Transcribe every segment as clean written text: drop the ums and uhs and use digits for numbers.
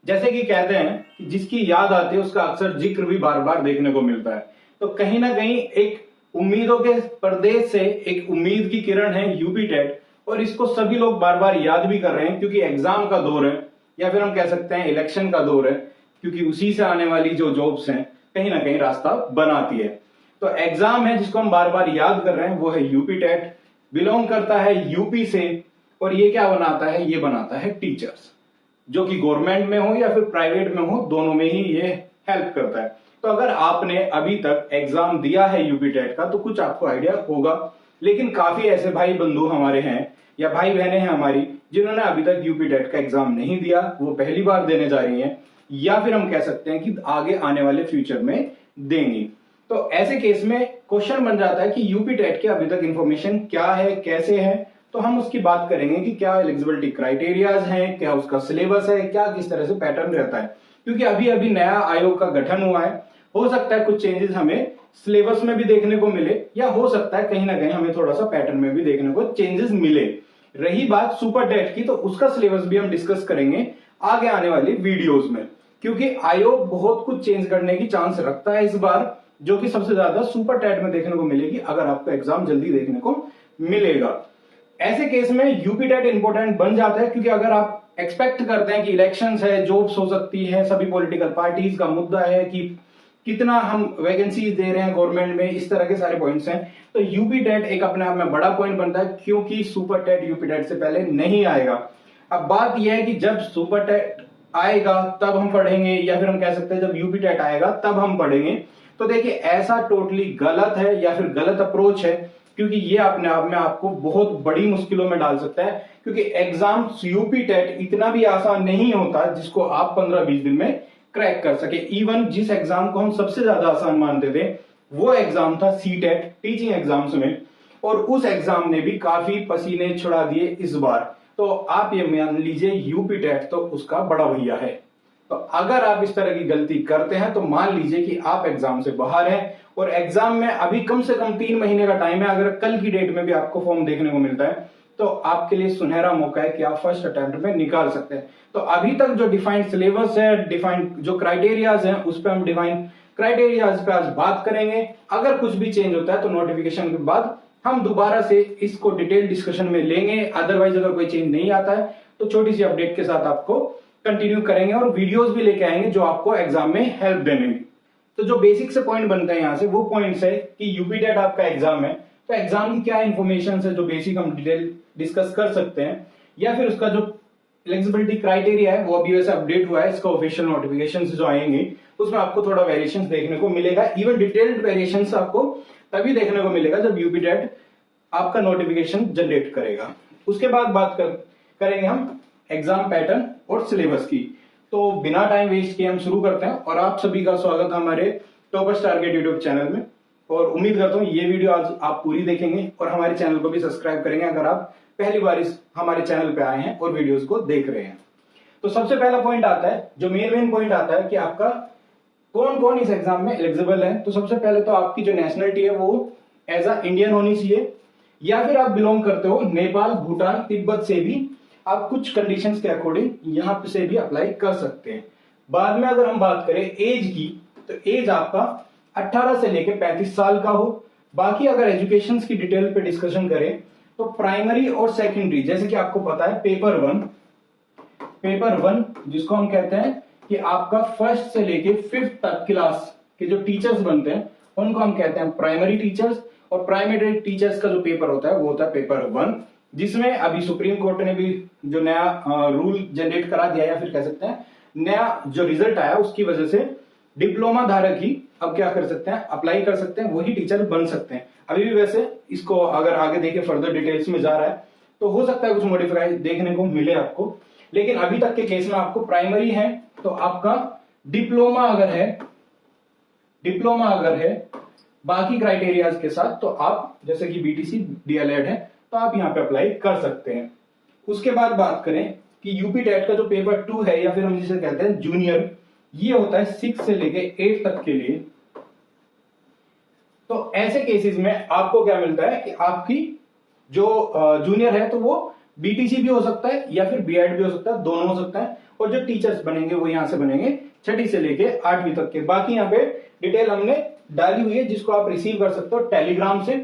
जैसे कि कहते हैं कि जिसकी याद आती है उसका अक्सर जिक्र भी बार बार देखने को मिलता है। तो कहीं ना कहीं एक उम्मीदों के प्रदेश से एक उम्मीद की किरण है यूपी टेट, और इसको सभी लोग बार बार याद भी कर रहे हैं क्योंकि एग्जाम का दौर है, या फिर हम कह सकते हैं इलेक्शन का दौर है, क्योंकि उसी से आने वाली जो जॉब्स हैं कहीं ना कहीं रास्ता बनाती है। तो एग्जाम है जिसको हम बार बार याद कर रहे हैं वो है यूपी टेट, बिलोंग करता है यूपी से, और ये क्या बनाता है, ये बनाता है टीचर्स, जो कि गवर्नमेंट में हो या फिर प्राइवेट में हो, दोनों में ही ये हेल्प करता है। तो अगर आपने अभी तक एग्जाम दिया है यूपी टेट का तो कुछ आपको आइडिया होगा, लेकिन काफी ऐसे भाई बंधु हमारे हैं या भाई बहनें हैं हमारी जिन्होंने अभी तक यूपी टेट का एग्जाम नहीं दिया, वो पहली बार देने जा रही हैं, या फिर हम कह सकते हैं कि आगे आने वाले फ्यूचर में देंगी। तो ऐसे केस में क्वेश्चन बन जाता है कि यूपी टेट की अभी तक इंफॉर्मेशन क्या है, कैसे है। तो हम उसकी बात करेंगे कि क्या एलिजिबिलिटी क्राइटेरियाज हैं, क्या उसका सिलेबस है, क्या किस तरह से पैटर्न रहता है, क्योंकि अभी अभी नया आयोग का गठन हुआ है। हो सकता है कुछ चेंजेस हमें सिलेबस में भी देखने को मिले, या हो सकता है कहीं ना कहीं हमें थोड़ा सा पैटर्न में भी देखने को चेंजेस मिले। रही बात सुपर टेट की, तो उसका सिलेबस भी हम डिस्कस करेंगे आगे आने वाली वीडियोस में, क्योंकि आयोग बहुत कुछ चेंज करने की चांस रखता है इस बार, जो कि सबसे ज्यादा सुपर टेट में देखने को मिलेगी अगर आपको एग्जाम जल्दी देखने को मिलेगा। ऐसे केस में यूपी टेट इंपॉर्टेंट बन जाता है, क्योंकि अगर आप एक्सपेक्ट करते हैं कि इलेक्शंस है, जॉब्स हो सकती है, सभी पॉलिटिकल पार्टीज का मुद्दा है कि कितना हम वैकेंसीज दे रहे हैं गवर्नमेंट में, इस तरह के सारे पॉइंट्स हैं, तो यूपी टेट एक अपने आप में बड़ा पॉइंट बनता है, क्योंकि सुपर टेट यूपी टेट से पहले नहीं आएगा। अब बात यह है कि जब सुपर टेट आएगा तब हम पढ़ेंगे, या फिर हम कह सकते हैं जब यूपी टेट आएगा तब हम पढ़ेंगे। तो देखिए ऐसा टोटली गलत है या फिर गलत अप्रोच है, क्योंकि ये अपने आप में आपको बहुत बड़ी मुश्किलों में डाल सकता है, क्योंकि एग्जाम यूपी टेट इतना भी आसान नहीं होता जिसको आप 15-20 दिन में क्रैक कर सके। इवन जिस एग्जाम को हम सबसे ज्यादा आसान मानते थे वो एग्जाम था सी टेट, टीचिंग एग्जाम्स में, और उस एग्जाम ने भी काफी पसीने छुड़ा दिए इस बार। तो आप ये मान लीजिए यूपी टेट तो उसका बड़ा भैया है। तो अगर आप इस तरह की गलती करते हैं तो मान लीजिए कि आप एग्जाम से बाहर हैं, और एग्जाम में अभी कम से कम 3 महीने का टाइम है। अगर कल की डेट में भी आपको फॉर्म देखने को मिलता है तो आपके लिए सुनहरा मौका है कि आप फर्स्ट अटेम्प्ट में निकाल सकते हैं। तो अभी तक जो डिफाइंड सिलेबस है, डिफाइंड जो क्राइटेरियाज हैं, उस पर हम डिफाइंड क्राइटेरियाज पे आज बात करेंगे। अगर कुछ भी चेंज होता है तो नोटिफिकेशन के बाद हम दोबारा से इसको डिटेल डिस्कशन में लेंगे। अदरवाइज अगर कोई चेंज नहीं आता है तो छोटी सी अपडेट के साथ आपको कंटिन्यू करेंगे, और वीडियोस भी लेके आएंगे जो आपको एग्जाम में हेल्प देंगे। तो जो बेसिक से पॉइंट बनता है यहाँ से वो पॉइंट्स है कि यूपी टेट आपका एग्जाम है, तो एग्जाम की क्या इन्फॉर्मेशन है जो बेसिक हम डिटेल डिस्कस कर सकते हैं, या फिर उसका जो एलिजिबिलिटी क्राइटेरिया है वो अभी वैसे अपडेट हुआ है, इसका ऑफिशियल नोटिफिकेशन जो आएंगे उसमें आपको थोड़ा वेरिएशन देखने को मिलेगा। इवन डिटेल्ड वेरिएशन आपको तभी देखने को मिलेगा जब यूपी टेट आपका नोटिफिकेशन जनरेट करेगा। उसके बाद करेंगे हम एग्जाम पैटर्न और सिलेबस की। तो बिना टाइम वेस्ट किए हम शुरू करते हैं, और आप सभी का स्वागत है हमारे टॉपर्स टारगेट यूट्यूब चैनल में। और उम्मीद करता हूँ ये वीडियो आज आप पूरी देखेंगे और हमारे चैनल को भी सब्सक्राइब करेंगे अगर आप पहली बार इस हमारे चैनल पे आए हैं और वीडियोस को देख रहे हैं। तो सबसे पहला पॉइंट आता है, जो मेन पॉइंट आता है कि आपका कौन कौन इस एग्जाम में एलिजिबल है। तो सबसे पहले तो आपकी जो नेशनलिटी है वो एज अ इंडियन होनी चाहिए, या फिर आप बिलोंग करते हो नेपाल, भूटान, तिब्बत से भी आप कुछ कंडीशंस के अकॉर्डिंग यहाँ से भी अप्लाई कर सकते हैं। बाद में अगर हम बात करें एज की, तो एज आपका 18 से लेकर 35 साल का हो। बाकी अगर एजुकेशन की डिटेल पे डिस्कशन करें तो प्राइमरी और सेकेंडरी, जैसे कि आपको पता है पेपर वन जिसको हम कहते हैं कि आपका फर्स्ट से लेके 5th तक क्लास के जो टीचर्स बनते हैं उनको हम कहते हैं प्राइमरी टीचर्स। और प्राइमरी टीचर्स का जो पेपर होता है वो होता है पेपर 1, जिसमें अभी सुप्रीम कोर्ट ने भी जो नया रूल जनरेट करा दिया, या फिर कह सकते हैं नया जो रिजल्ट आया उसकी वजह से डिप्लोमा धारक ही अब क्या कर सकते हैं, अप्लाई कर सकते हैं, वही टीचर बन सकते हैं। अभी भी वैसे इसको अगर आगे देखे फर्दर डिटेल्स में जा रहा है तो हो सकता है कुछ मॉडिफाई देखने को मिले आपको, लेकिन अभी तक के केस में आपको प्राइमरी है तो आपका डिप्लोमा अगर है बाकी क्राइटेरियाज के साथ, तो आप जैसे कि बीटीसी, डीएलएड है, तो आप यहाँ पे अप्लाई कर सकते हैं। उसके बाद बात करें कि यूपी टेट का जो पेपर 2 है, या फिर हम जिसे कहते हैं जूनियर, ये होता है 6 से लेके 8 तक के लिए। तो ऐसे केसेस में आपको क्या मिलता है कि आपकी जो जूनियर है तो वो बीटीसी भी हो सकता है या फिर बीएड भी हो सकता है, दोनों हो सकता है। और जो टीचर्स बनेंगे वो यहाँ से बनेंगे 6ठी से लेके 8वीं तक के। बाकी यहाँ पे डिटेल हमने डाली हुई है जिसको आप रिसीव कर सकते हो टेलीग्राम से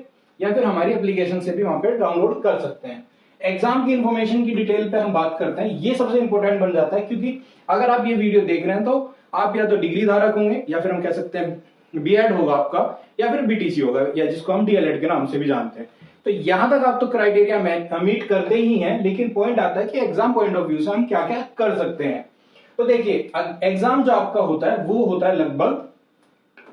या फिर हमारी एप्लीकेशन से भी वहां पे डाउनलोड कर सकते हैं। एग्जाम की इंफॉर्मेशन की डिटेल पे हम बात करते हैं, ये सबसे इंपॉर्टेंट बन जाता है क्योंकि अगर आप ये वीडियो देख रहे हैं तो आप या तो डिग्री धारक होंगे या फिर हम कह सकते हैं बीएड होगा आपका या फिर बीटीसी होगा या जिसको हम डीएलएड के नाम से भी जानते हैं। तो यहां तक आप तो क्राइटेरिया मीट करते ही हैं, लेकिन पॉइंट आता है कि एग्जाम पॉइंट ऑफ व्यू से हम क्या क्या कर सकते हैं। तो देखिए एग्जाम जो आपका होता है वो होता है लगभग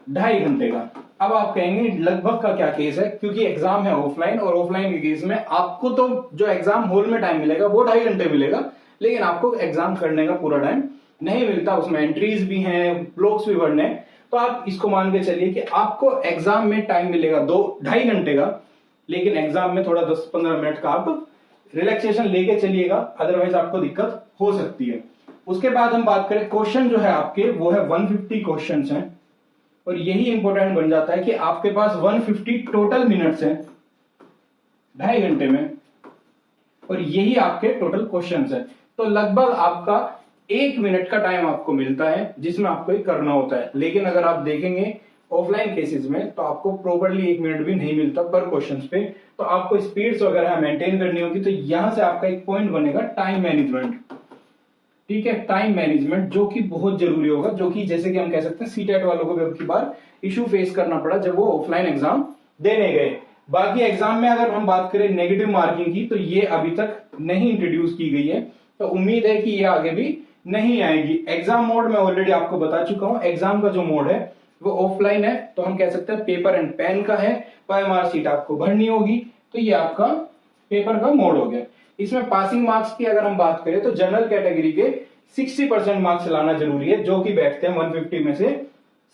2.5 घंटे का। अब आप कहेंगे लगभग का क्या केस है, क्योंकि एग्जाम है ऑफलाइन और ऑफलाइन के केस में आपको तो जो एग्जाम हॉल में टाइम मिलेगा वो 2.5 घंटे मिलेगा, लेकिन आपको एग्जाम करने का पूरा टाइम नहीं मिलता। उसमें एंट्रीज भी हैं, ब्लॉक्स भी भरने हैं। तो आप इसको मान के चलिए कि आपको एग्जाम में टाइम मिलेगा 2-2.5 घंटे का, लेकिन एग्जाम में थोड़ा 10-15 मिनट का आप रिलैक्सेशन लेके चलिएगा, अदरवाइज आपको दिक्कत हो सकती है। उसके बाद हम बात करें क्वेश्चन जो है आपके वो है 150 क्वेश्चन हैं और यही इंपॉर्टेंट बन जाता है कि आपके पास 150 टोटल मिनट्स हैं 2.5 घंटे में और यही आपके टोटल क्वेश्चंस हैं। तो लगभग आपका 1 मिनट का टाइम आपको मिलता है जिसमें आपको ये करना होता है। लेकिन अगर आप देखेंगे ऑफलाइन केसेस में तो आपको प्रॉपर्ली 1 मिनट भी नहीं मिलता पर क्वेश्चन पे, तो आपको स्पीड्स वगैरह मेंटेन करनी होगी। तो यहां से आपका एक पॉइंट बनेगा टाइम मैनेजमेंट। ठीक है, टाइम मैनेजमेंट जो कि बहुत जरूरी होगा, जो कि जैसे कि हम कह सकते हैं सीटेट वालों को भी अब की बार इशू फेस करना पड़ा जब वो ऑफलाइन एग्जाम देने गए। बाकी एग्जाम में अगर हम बात करें नेगेटिव मार्किंग की तो ये अभी तक नहीं इंट्रोड्यूस की गई है, तो उम्मीद है कि ये आगे भी नहीं आएगी। एग्जाम मोड में ऑलरेडी आपको बता चुका हूं, एग्जाम का जो मोड है वो ऑफलाइन है, तो हम कह सकते हैं पेपर एंड पेन का है। OMR सीट आपको भरनी होगी, तो ये आपका पेपर का मोड हो गया। इसमें पासिंग मार्क्स की अगर हम बात करें तो जनरल कैटेगरी के 60% मार्क्स लाना जरूरी है, जो कि बैठते हैं 150 में से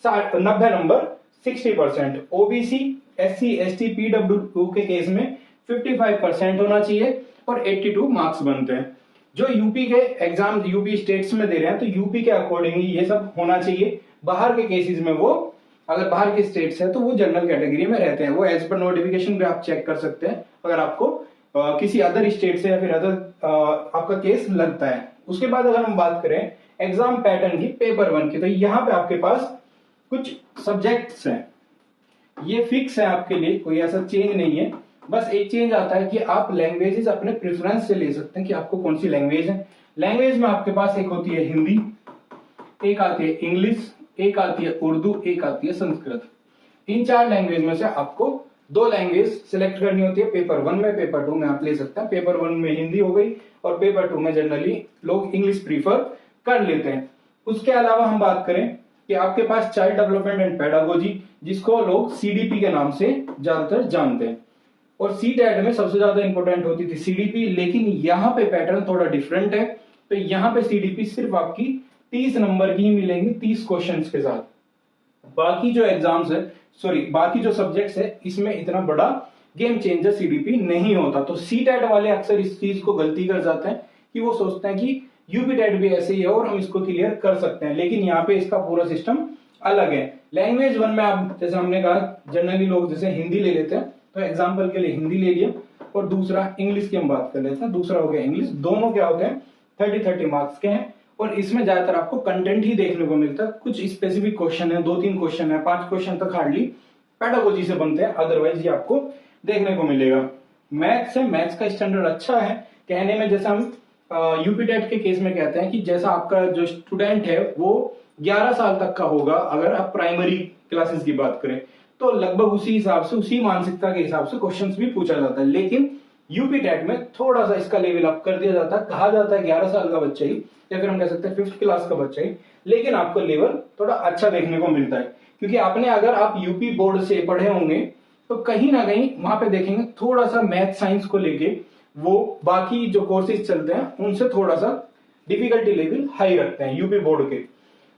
90 number 60%। OBC SC ST PWD के केस में 55% होना चाहिए और 82 मार्क्स बनते हैं। जो यूपी के एग्जाम यूपी स्टेट्स में दे रहे हैं तो यूपी के अकॉर्डिंग ही ये सब होना चाहिए। बाहर के केसेस में वो अगर बाहर के स्टेट्स है तो वो जनरल कैटेगरी में रहते हैं, वो एज पर नोटिफिकेशन पे आप चेक कर सकते हैं अगर आपको किसी अदर स्टेट से या फिर अदर आपका केस लगता है। उसके बाद अगर हम बात करें एग्जाम पैटर्न की पेपर 1 की, तो यहाँ पे आपके पास कुछ सब्जेक्ट्स हैं, ये फिक्स है आपके लिए, कोई ऐसा चेंज नहीं है। बस एक चेंज आता है कि आप लैंग्वेजेस अपने प्रेफरेंस से ले सकते हैं कि आपको कौन सी लैंग्वेज है। लैंग्वेज में आपके पास एक होती है हिंदी, एक आती है इंग्लिश, एक आती है उर्दू, एक आती है संस्कृत। इन 4 लैंग्वेज में से आपको 2 लैंग्वेज सिलेक्ट करनी होती है। पेपर 1 में, पेपर 2 में आप ले सकते हैं। पेपर 1 में हिंदी हो गई और पेपर 2 में जनरली लोग इंग्लिश प्रीफर कर लेते हैं। उसके अलावा हम बात करें कि आपके पास चाइल्ड डेवलपमेंट एंड पेडागोजी, जिसको लोग सीडीपी के नाम से ज्यादातर जानते हैं, और सीटेट में सबसे ज्यादा इंपॉर्टेंट होती थी सीडीपी, लेकिन यहाँ पे पैटर्न थोड़ा डिफरेंट है। तो यहाँ पे सीडीपी सिर्फ आपकी 30 नंबर की ही मिलेंगी 30 क्वेश्चंस के साथ। बाकी जो एग्जाम्स है बाकी जो सब्जेक्ट्स है इसमें इतना बड़ा गेम चेंजर सीडीपी नहीं होता। तो सीटेट वाले अक्सर इस चीज को गलती कर जाते हैं कि वो सोचते हैं कि यूपीटेट भी ऐसे ही है और हम इसको क्लियर कर सकते हैं, लेकिन यहाँ पे इसका पूरा सिस्टम अलग है। लैंग्वेज 1 में आप जैसे हमने कहा जनरली लोग जैसे हिंदी ले लेते हैं, तो एग्जाम्पल के लिए हिंदी ले लिया, और दूसरा इंग्लिश की हम बात कर लेते हैं, दूसरा हो गया इंग्लिश। दोनों क्या होते हैं 30-30 मार्क्स के हैं और इसमें ज्यादातर आपको कंटेंट ही देखने को मिलता है। कुछ स्पेसिफिक क्वेश्चन है, 2-3 क्वेश्चन है, 5 क्वेश्चन तक हार्डली पेडागोजी से बनते हैं, अदरवाइज ये आपको देखने को मिलेगा। मैथ्स है, मैथ्स का स्टैंडर्ड अच्छा है कहने में, जैसे हम यूपीटेट के केस में कहते हैं कि जैसा आपका जो स्टूडेंट है वो 11 साल तक का होगा, अगर आप प्राइमरी क्लासेस की बात करें तो लगभग उसी हिसाब से, उसी मानसिकता के हिसाब से क्वेश्चंस भी पूछा जाता है। लेकिन यूपीटेट में थोड़ा सा इसका लेवल अप कर दिया जाता है, कहा जाता है 11 साल का बच्चा ही, या फिर हम कह सकते हैं 5th क्लास का बच्चा ही, लेकिन आपको लेवल थोड़ा अच्छा देखने को मिलता है। क्योंकि आपने अगर आप यूपी बोर्ड से पढ़े होंगे तो कहीं ना कहीं वहां पे देखेंगे थोड़ा सा मैथ साइंस को लेके वो बाकी जो कोर्सेज चलते हैं उनसे थोड़ा सा डिफिकल्टी लेवल हाई रखते हैं यूपी बोर्ड के।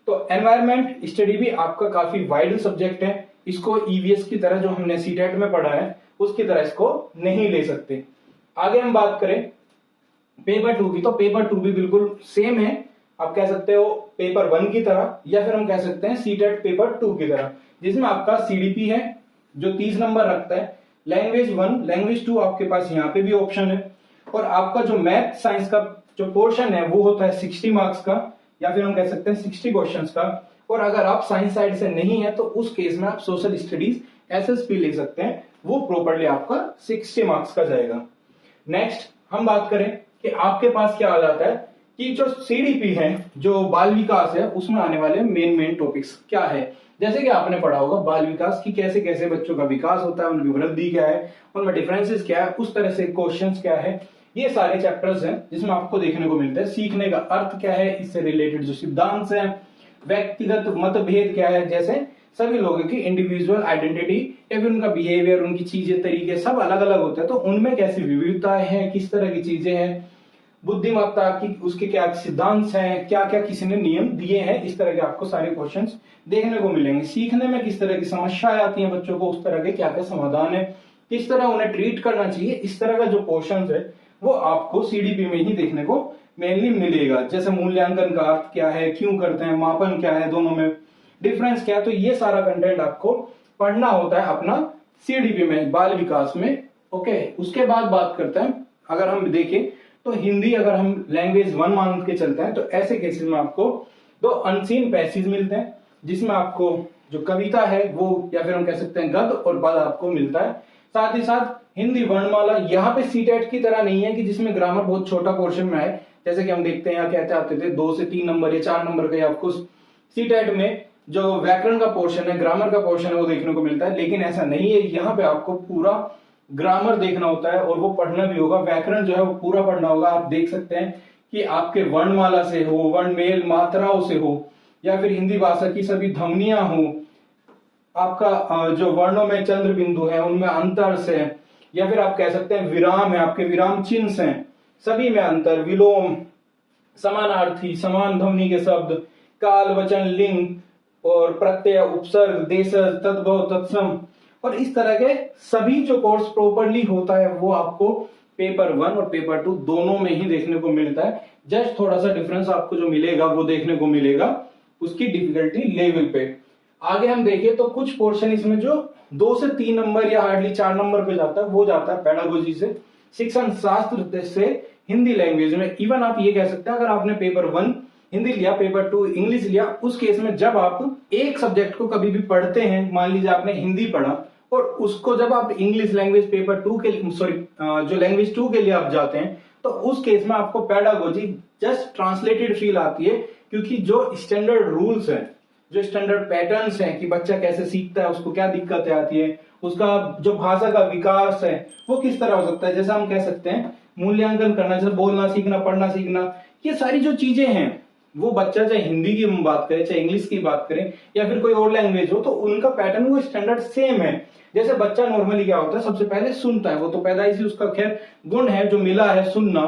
तो एनवायरमेंट स्टडी भी आपका काफी वाइड सब्जेक्ट है, इसको ईवीएस की तरह जो हमने सीटेट में पढ़ा है उसकी तरह इसको नहीं ले सकते। आगे हम बात करें पेपर 2 की, तो पेपर 2 भी बिल्कुल सेम है, आप कह सकते हो पेपर 1 की तरह, या फिर हम कह सकते हैं सीटेट पेपर 2 की तरह, जिसमें आपका सीडीपी है जो 30 नंबर रखता है। लैंग्वेज 1, लैंग्वेज 2 आपके पास यहाँ पे भी ऑप्शन है, और आपका जो मैथ साइंस का जो पोर्शन है वो होता है 60 मार्क्स का, या फिर हम कह सकते हैं 60 क्वेश्चंस का। और अगर आप साइंस साइड से नहीं है तो उस केस में आप सोशल स्टडीज एसएसपी ले सकते हैं, वो प्रॉपरली आपका 60 मार्क्स का जाएगा। नेक्स्ट हम बात करें कि आपके पास क्या आ जाता है कि जो सीडीपी है, जो बाल विकास है, उसमें आने वाले मेन टॉपिक्स क्या है। जैसे कि आपने पढ़ा होगा बाल विकास की कैसे कैसे बच्चों का विकास होता है, उनकी वृद्धि क्या है, उनमें डिफरेंसेस क्या है, उस तरह से क्वेश्चंस क्या है, ये सारे चैप्टर्स हैं जिसमें आपको देखने को मिलता है सीखने का अर्थ क्या है, इससे रिलेटेड जो सिद्धांत हैं, व्यक्तिगत मतभेद क्या है, जैसे सभी लोगों की इंडिविजुअल आइडेंटिटी या फिर उनका बिहेवियर, उनकी चीजें, तरीके सब अलग अलग होते हैं, तो उनमें कैसी विविधताएं हैं, किस तरह की चीजें हैं, बुद्धिमत्ता की उसके क्या सिद्धांत हैं, क्या क्या किसी ने नियम दिए हैं, इस तरह के आपको सारे क्वेश्चंस देखने को मिलेंगे। सीखने में किस तरह की समस्याएं आती हैं बच्चों को, उस तरह के क्या क्या समाधान है, किस तरह उन्हें ट्रीट करना चाहिए, इस तरह का जो पोर्शन है वो आपको सीडीपी में ही देखने को मेनली मिलेगा। जैसे मूल्यांकन का अर्थ क्या है, क्यों करते हैं, मापन क्या है, दोनों में डिफरेंस क्या है, तो ये सारा कंटेंट आपको पढ़ना होता है अपना सीडीपी में, बाल विकास में। ओके, उसके बाद बात करते हैं, अगर हम देखें तो हिंदी अगर हम लैंग्वेज 1 मान के चलते हैं तो ऐसे केसेस में आपको 2 अनसीन पैसेज मिलते हैं, जिसमें आपको जो कविता है वो, या फिर हम कह सकते हैं गद्य और पद आपको मिलता है। साथ ही साथ हिंदी वर्णमाला यहाँ पे सीटेट की तरह नहीं है कि जिसमें ग्रामर बहुत छोटा पोर्शन में आए, जैसे कि हम देखते हैं यहाँ कहते आते थे 2 से 3 नंबर या 4 नंबर के आपको सीटेट में जो व्याकरण का पोर्शन है, ग्रामर का पोर्शन है, वो देखने को मिलता है। लेकिन ऐसा नहीं है, यहाँ पे आपको पूरा ग्रामर देखना होता है और वो पढ़ना भी होगा, व्याकरण जो है वो पूरा पढ़ना होगा। आप देख सकते हैं कि आपके वर्णमाला से हो, वर्णमेल मात्राओं से हो, या फिर हिंदी भाषा की सभी ध्वनियां हो, आपका जो वर्णों में चंद्र बिंदु है उनमें अंतर से, या फिर आप कह सकते हैं विराम है, आपके विराम चिन्ह हैं, सभी में अंतर, विलोम, समानार्थी, समान ध्वनि के शब्द, काल, वचन, लिंग और प्रत्यय, उपसर्ग, देशज, तद्भव, तत्सम, और इस तरह के सभी जो कोर्स प्रॉपरली होता है वो आपको पेपर 1 और पेपर 2 दोनों में ही देखने को मिलता है। जस्ट थोड़ा सा डिफरेंस आपको जो मिलेगा वो देखने को मिलेगा उसकी डिफिकल्टी लेवल पे। आगे हम देखें तो कुछ पोर्शन इसमें जो 2 से 3 नंबर या हार्डली 4 नंबर पे जाता है, वो जाता है पेडागोजी से, शिक्षण शास्त्र से हिंदी लैंग्वेज में। इवन आप ये कह सकते हैं अगर आपने पेपर 1 हिंदी लिया, पेपर 2 इंग्लिश लिया, उस केस में जब आप एक सब्जेक्ट को कभी भी पढ़ते हैं, मान लीजिए आपने हिंदी पढ़ा और उसको जब आप इंग्लिश लैंग्वेज पेपर 2 के जो लैंग्वेज 2 के लिए आप जाते हैं, तो उस केस में आपको पेडागोजी जस्ट ट्रांसलेटेड फील आती है, क्योंकि जो स्टैंडर्ड रूल्स हैं, जो स्टैंडर्ड पैटर्न्स हैं कि बच्चा कैसे सीखता है, उसको क्या दिक्कतें आती है, उसका जो भाषा का विकास है वो किस तरह हो सकता है, जैसे हम कह सकते हैं मूल्यांकन करना, जैसे बोलना सीखना, पढ़ना सीखना, ये सारी जो चीजें हैं वो बच्चा चाहे हिंदी की बात करें, चाहे इंग्लिश की बात करें, या फिर कोई और लैंग्वेज हो, तो उनका पैटर्न वो स्टैंडर्ड सेम है। जैसे बच्चा नॉर्मली क्या होता है, सबसे पहले सुनता है, वो तो पैदाइशी उसका खैर गुण है जो मिला है सुनना,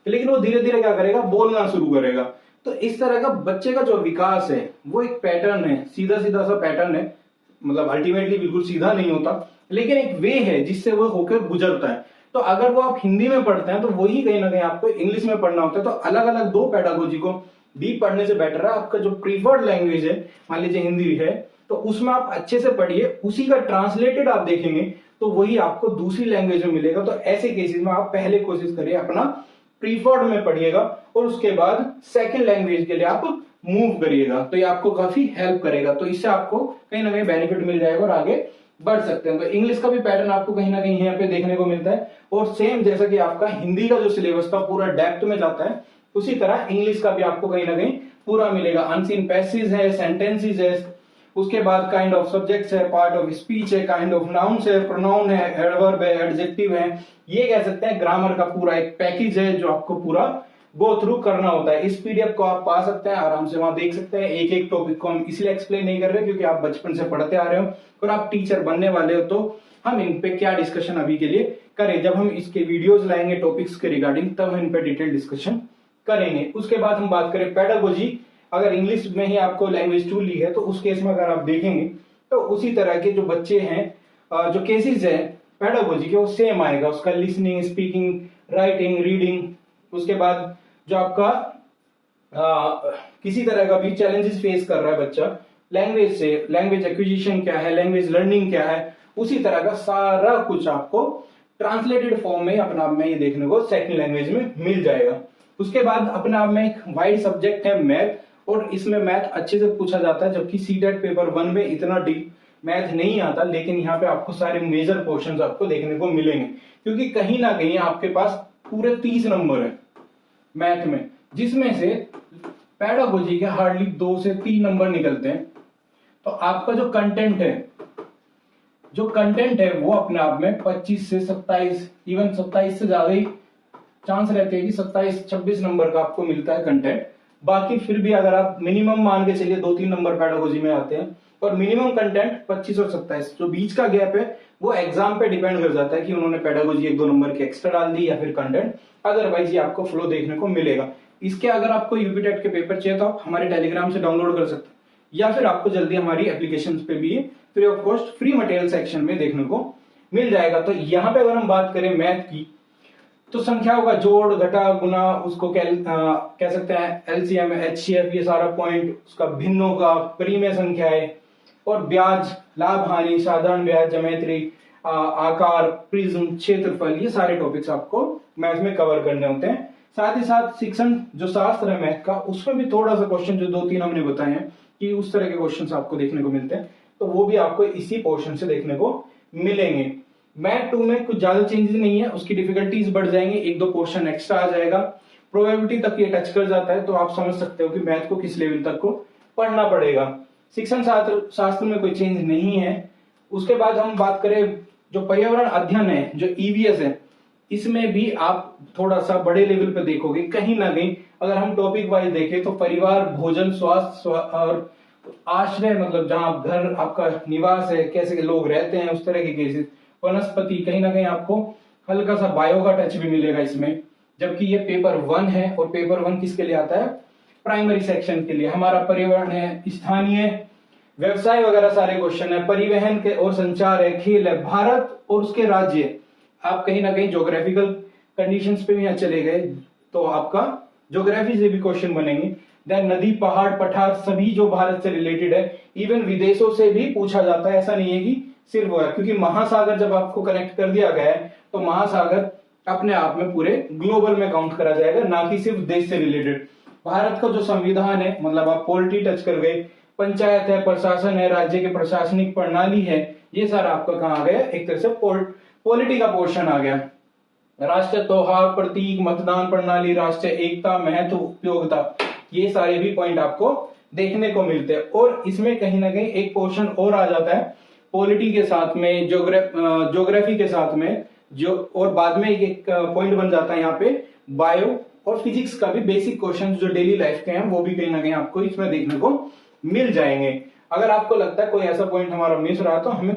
लेकिन वो धीरे धीरे क्या करेगा, बोलना शुरू करेगा। तो इस तरह का बच्चे का जो विकास है वो एक पैटर्न है, सीधा सीधा सा पैटर्न है, मतलब अल्टीमेटली बिल्कुल सीधा नहीं होता, लेकिन एक वे है जिससे वो होकर गुजरता है। तो अगर वो आप हिंदी में पढ़ते हैं तो वही कहीं ना कहीं आपको इंग्लिश में पढ़ना होता है। तो अलग अलग 2 पेडागोजी को डीप पढ़ने से बेटर है आपका जो प्रीफर्ड लैंग्वेज है, मान लीजिए हिंदी है, तो उसमें आप अच्छे से पढ़िए, उसी का ट्रांसलेटेड आप देखेंगे तो वही आपको दूसरी लैंग्वेज में मिलेगा। तो ऐसे केसेस में आप पहले कोशिश करिए अपना प्रीफर्ड में पढ़िएगा और उसके बाद सेकंड लैंग्वेज के लिए आप मूव करिएगा, तो ये आपको काफी हेल्प करेगा। तो इससे आपको कहीं ना कहीं बेनिफिट मिल जाएगा और आगे बढ़ सकते हैं। तो इंग्लिश का भी पैटर्न आपको कहीं ना कहीं यहाँ पे देखने को मिलता है, और सेम जैसा कि आपका हिंदी का जो सिलेबस था पूरा डेप्थ में जाता है, उसी तरह इंग्लिश का भी आपको कहीं ना कहीं पूरा मिलेगा। अनसीन पैसेज है, सेंटेंसेस है, उसके बाद काइंड ऑफ सब्जेक्ट्स है, पार्ट ऑफ स्पीच है, काइंड ऑफ नाउन्स है, प्रोनाउन है, एडवर्ब है, एडजेक्टिव है, ये कह सकते हैं ग्रामर का पूरा एक पैकेज है जो आपको पूरा गो थ्रू करना होता है। इस पीडीएफ को आप पा सकते हैं, आराम से वहां देख सकते हैं। एक एक टॉपिक को हम इसलिए एक्सप्लेन नहीं कर रहे क्योंकि आप बचपन से पढ़ते आ रहे हो और आप टीचर बनने वाले हो, तो हम इन पे क्या डिस्कशन अभी के लिए करें, जब हम इसके वीडियोस लाएंगे टॉपिक्स के रिगार्डिंग तब हम इन पे डिटेल डिस्कशन करेंगे। उसके बाद हम बात करें पेडागोजी, अगर इंग्लिश में ही आपको लैंग्वेज 2 ली है तो उस केस में अगर आप देखेंगे तो उसी तरह के जो बच्चे हैं, जो केसेस है पेडागोजी के, वो सेम आएगा। उसका लिसनिंग, स्पीकिंग, राइटिंग, रीडिंग, उसके बाद जो आपका किसी तरह का भी चैलेंजेस फेस कर रहा है बच्चा लैंग्वेज से, लैंग्वेज एक्विजिशन क्या है, लैंग्वेज लर्निंग क्या है, उसी तरह का सारा कुछ आपको ट्रांसलेटेड फॉर्म में अपना आप में ये देखने को सेकंड लैंग्वेज में मिल जाएगा। उसके बाद अपने आप में एक वाइड सब्जेक्ट है मैथ, और इसमें मैथ अच्छे से पूछा जाता है, जबकि सीटेट पेपर 1 में इतना डीप मैथ नहीं आता, लेकिन यहाँ पे आपको सारे मेजर क्वेश्चंस आपको देखने को मिलेंगे, क्योंकि कहीं ना कहीं आपके पास पूरे 30 नंबर है मैथ में, जिसमें से पेडागोजी के हार्डली 2 से 3 नंबर निकलते हैं। तो आपका जो कंटेंट है वो अपने आप में 25 से 27, इवन 27 से ज्यादा ही चांस रहते हैं कि 27-26 नंबर का आपको मिलता है कंटेंट। बाकी फिर भी अगर आप मिनिमम मान के चलिए 2-3 नंबर पेडागोजी में आते हैं, और मिनिमम कंटेंट 25 और 27, जो बीच का गैप है वो एग्जाम पे डिपेंड कर जाता है कि उन्होंने पेडागोजी 1-2 नंबर की एक्स्ट्रा डाल दी या फिर कंटेंट, अदरवाइज ये आपको फ्लो देखने को मिलेगा। इसके अगर आपको यूपी टेट के पेपर चाहिए तो आप हमारे टेलीग्राम से डाउनलोड कर सकते हैं, या फिर आपको जल्दी हमारी एप्लीकेशन पे भी free of cost free material section में देखने को मिल जाएगा। तो यहाँ पे अगर हम बात करें मैथ की, तो संख्याओं का जोड़ घटा गुना, उसको कह सकते हैं एलसीएम, एचसीएफ, ये सारा पॉइंट, उसका भिन्नों का, परिमेय संख्याएं, और ब्याज, लाभ हानि, साधारण ब्याज, ज्योमेट्री, आकार, प्रिज्म, क्षेत्रफल, ये सारे टॉपिक्स आपको मैथ में कवर करने होते हैं। साथ ही साथ शिक्षण जो शास्त्र है मैथ का, उसमें भी थोड़ा सा क्वेश्चन जो 2-3 हमने बताए हैं कि उस तरह के क्वेश्चंस आपको देखने को मिलते हैं, तो वो भी आपको इसी पोर्शन से देखने को मिलेंगे। मैथ 2 में कुछ ज्यादा चेंजेस नहीं है, उसकी डिफिकल्टीज बढ़ जाएंगे, 1-2 पोर्शन एक्स्ट्रा आ जाएगा, प्रोबेबिलिटी तक ये टच कर जाता है, तो आप समझ सकते हो कि मैथ को किस लेवल तक को पढ़ना पड़ेगा। शिक्षण शास्त्र में कोई चेंज नहीं है। उसके बाद हम बात करें जो पर्यावरण अध्ययन है, जो ईवीएस है, इसमें भी आप थोड़ा सा बड़े लेवल पे देखोगे कहीं ना कहीं। अगर हम टॉपिक वाइज देखें तो परिवार, भोजन, स्वास्थ्य और आश्रय, मतलब जहां घर आपका निवास है, कैसे लोग रहते हैं, उस तरह के केसेस, वनस्पति, कहीं ना कहीं आपको हल्का सा बायो का टच भी मिलेगा इसमें। जबकि ये पेपर 1 है, और पेपर 1 किसके लिए आता है? प्राइमरी सेक्शन के लिए। हमारा पर्यावरण है, स्थानीय व्यवसाय वगैरह सारे क्वेश्चन है, परिवहन के और संचार है, खेल है, भारत और उसके राज्य। आप कहीं ना कहीं ज्योग्राफिकल कंडीशंस पे भी यहाँ चले गए तो आपका ज्योग्राफी से भी क्वेश्चन बनेंगे। देन नदी, पहाड़, पठार, सभी जो भारत से रिलेटेड है, इवन विदेशों से भी पूछा जाता है, ऐसा नहीं है कि सिर्फ वो है, क्योंकि महासागर जब आपको कनेक्ट कर दिया गया है तो महासागर अपने आप में पूरे ग्लोबल में काउंट करा जाएगा, ना कि सिर्फ देश से रिलेटेड। भारत का जो संविधान है, मतलब आप पॉलिटी टच कर गए, पंचायत है, प्रशासन है, राज्य की प्रशासनिक प्रणाली है, ये सारा आपका कहाँ आ गया? एक तरह से पॉलिटी का पोर्शन आ गया। राष्ट्रीय त्योहार, प्रतीक, मतदान प्रणाली, राष्ट्रीय एकता, महत्व, उपयोगिता, ये सारे भी पॉइंट आपको देखने को मिलते हैं। और इसमें कहीं ना कहीं एक पोर्शन और आ जाता है पॉलिटी के साथ में, ज्योग्राफी के साथ में, जो और बाद में एक पॉइंट बन जाता है यहाँ पे बायो और फिजिक्स का भी बेसिक क्वेश्चन जो डेली लाइफ के हैं, वो भी कहीं ना कहीं आपको इसमें देखने को मिल जाएंगे। अगर आपको लगता है कोई ऐसा पॉइंट हमारा मिस रहा तो हमें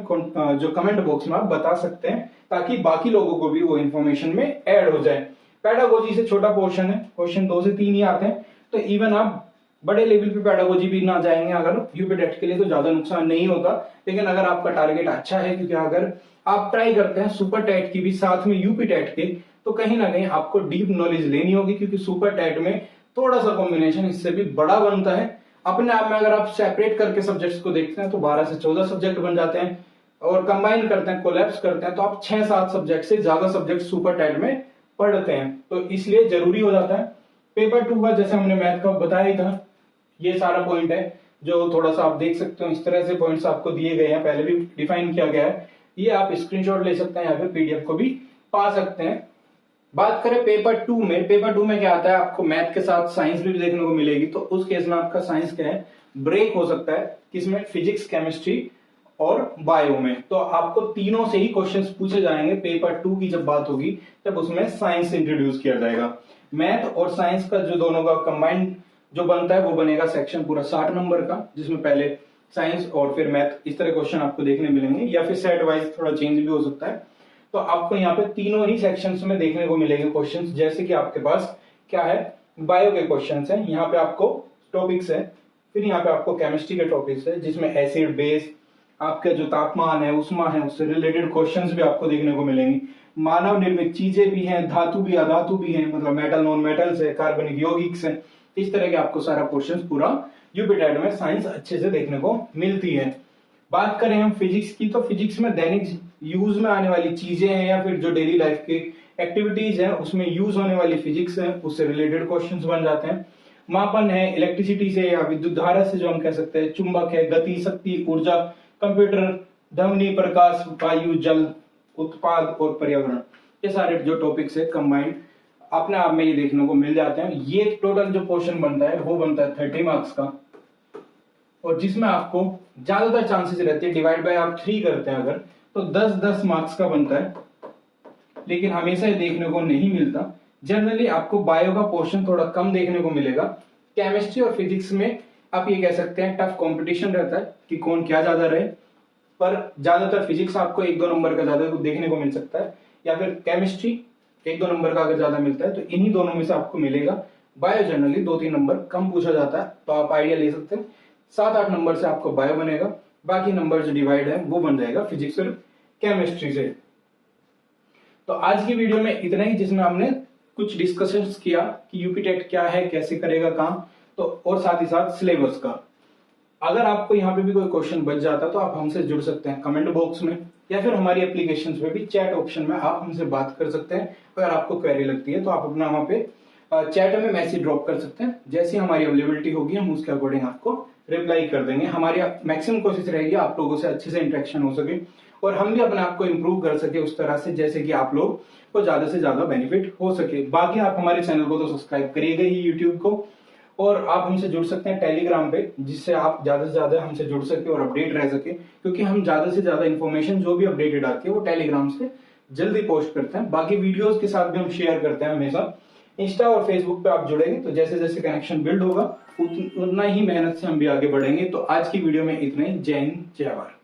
जो कमेंट बॉक्स में आप बता सकते हैं, ताकि बाकी लोगों को भी वो इन्फॉर्मेशन में ऐड हो जाए। पेडागोजी से छोटा पोर्शन है, क्वेश्चन 2 से 3 ही आते हैं, तो इवन आप बड़े लेवल पे पेडागोजी भी ना जाएंगे अगर यूपी टेट के लिए, तो ज्यादा नुकसान नहीं होगा। लेकिन अगर आपका टारगेट अच्छा है, क्योंकि अगर आप ट्राई करते हैं सुपर टेट की भी साथ में यूपी टेट के, तो कहीं ना कहीं आपको डीप नॉलेज लेनी होगी, क्योंकि सुपर टेट में थोड़ा सा कॉम्बिनेशन इससे भी बड़ा बनता है। अपने आप में अगर आप सेपरेट करके सब्जेक्ट्स को देखते हैं तो 12 से 14 सब्जेक्ट बन जाते हैं, और कंबाइन करते हैं, कोलैप्स करते हैं, तो आप 6-7 सब्जेक्ट से ज्यादा सब्जेक्ट सुपर टेट में पढ़ते हैं, तो इसलिए जरूरी हो जाता है। पेपर 2 का जैसे हमने मैथ का बताया ही था, ये सारा पॉइंट है जो थोड़ा सा आप देख सकते हो, इस तरह से पॉइंट्स आपको दिए गए हैं, पहले भी डिफाइन किया गया है, ये आप स्क्रीनशॉट ले सकते हैं या फिर पीडीएफ को भी पा सकते हैं। बात करें पेपर 2 में, पेपर 2 में क्या आता है, आपको मैथ के साथ साइंस भी देखने को मिलेगी, तो उस केस में आपका साइंस क्या है, ब्रेक हो सकता है, किसमें? फिजिक्स, केमिस्ट्री और बायो में। तो आपको तीनों से ही क्वेश्चंस पूछे जाएंगे। पेपर 2 की जब बात होगी तब उसमें साइंस इंट्रोड्यूस किया जाएगा। मैथ और साइंस का जो दोनों का कंबाइंड जो बनता है वो बनेगा सेक्शन पूरा 60 नंबर का, जिसमें पहले साइंस और फिर मैथ, इस तरह क्वेश्चन आपको देखने मिलेंगे, या फिर सेट वाइज थोड़ा चेंज भी हो सकता है। तो आपको यहाँ पे तीनों ही सेक्शंस में देखने को मिलेंगे क्वेश्चंस। जैसे कि आपके पास क्या है, बायो के क्वेश्चंस हैं, यहाँ पे आपको टॉपिक्स है, फिर यहाँ पे आपको केमिस्ट्री के टॉपिक्स है, जिसमें एसिड, बेस, आपका जो तापमान है, उष्मा है, उससे रिलेटेड क्वेश्चंस भी आपको देखने को मिलेंगे। मानव निर्मित चीजें भी हैं, धातु भी, अधातु भी हैं, मतलब मेटल, नॉन मेटल्स है, कार्बनिक यौगिक्स है, इस तरह के आपको सारा क्वेश्चन पूरा यूपी टेट में साइंस अच्छे से देखने को मिलती है। बात करें हम फिजिक्स की, तो फिजिक्स में दैनिक यूज में आने वाली चीजें हैं या फिर जो डेली लाइफ की एक्टिविटीज है उसमें यूज होने वाली फिजिक्स है, उससे रिलेटेड क्वेश्चंस बन जाते हैं। मापन है इलेक्ट्रिसिटी से या विद्युत धारा से, जो हम कह सकते हैं चुंबक है, गति, शक्ति, ऊर्जा, कंप्यूटर, ध्वनि, प्रकाश, वायु, जल, उत्पाद और पर्यावरण, ये सारे जो टॉपिक्स है कंबाइंड अपने आप में ये देखने को मिल जाते हैं। ये टोटल जो पोर्शन बनता है वो बनता है 30 मार्क्स का, और जिसमें आपको ज्यादातर चांसेस रहते हैं, डिवाइड बाय आप 3 करते हैं अगर, तो 10-10 मार्क्स का बनता है, लेकिन हमेशा ये देखने को नहीं मिलता। जनरली आपको बायो का पोर्शन थोड़ा कम देखने को मिलेगा। केमिस्ट्री और फिजिक्स में आप ये कह सकते हैं टफ कंपटीशन रहता है कि कौन क्या ज्यादा रहे, पर ज्यादातर फिजिक्स आपको 1-2 नंबर का ज्यादा देखने को मिल सकता है, या फिर केमिस्ट्री 1-2 नंबर का अगर ज्यादा मिलता है तो इन्हीं दोनों में से आपको मिलेगा। बायो जनरली 2-3 नंबर कम पूछा जाता है, तो आप आइडिया ले सकते हैं 7-8 नंबर से आपको बायो बनेगा, बाकी नंबर जो डिवाइड है वो बन जाएगा फिजिक्स और केमिस्ट्री से। तो आज की वीडियो में इतना ही, जिसमें हमने कुछ डिस्कशंस किया कि यूपी टेट क्या है, कैसे करेगा काम, तो और साथ ही साथ सिलेबस का। अगर आपको यहाँ पे भी कोई क्वेश्चन बच जाता तो आप हमसे जुड़ सकते हैं कमेंट बॉक्स में, या फिर हमारी एप्लीकेशन पे भी चैट ऑप्शन में आप हमसे बात कर सकते हैं। अगर आपको क्वेरी लगती है तो आप अपना वहां पे चैट में मैसेज ड्रॉप कर सकते हैं, जैसी हमारी अवेलेबिलिटी होगी हम उसके अकॉर्डिंग आपको रिप्लाई कर देंगे। हमारी मैक्सिमम कोशिश रहेगी आप लोगों से अच्छे से इंटरेक्शन हो सके, और हम भी अपने आप को इम्प्रूव कर सके उस तरह से जैसे कि आप लोग को ज्यादा से ज्यादा बेनिफिट हो सके। बाकी आप हमारे चैनल को तो सब्सक्राइब करिएगा ही यूट्यूब को, और आप हमसे जुड़ सकते हैं टेलीग्राम पे, जिससे आप ज्यादा से ज्यादा हमसे जुड़ सके और अपडेट रह सके, क्योंकि हम ज्यादा से ज्यादा इन्फॉर्मेशन जो भी अपडेटेड आती है वो टेलीग्राम से जल्दी पोस्ट करते हैं। बाकी वीडियोस के साथ भी हम शेयर करते हैं हमेशा। इंस्टा और फेसबुक पे आप जुड़ेंगे तो जैसे जैसे कनेक्शन बिल्ड होगा उतना ही मेहनत से हम भी आगे बढ़ेंगे। तो आज की वीडियो में इतना ही। जय हिंद, जय भारत।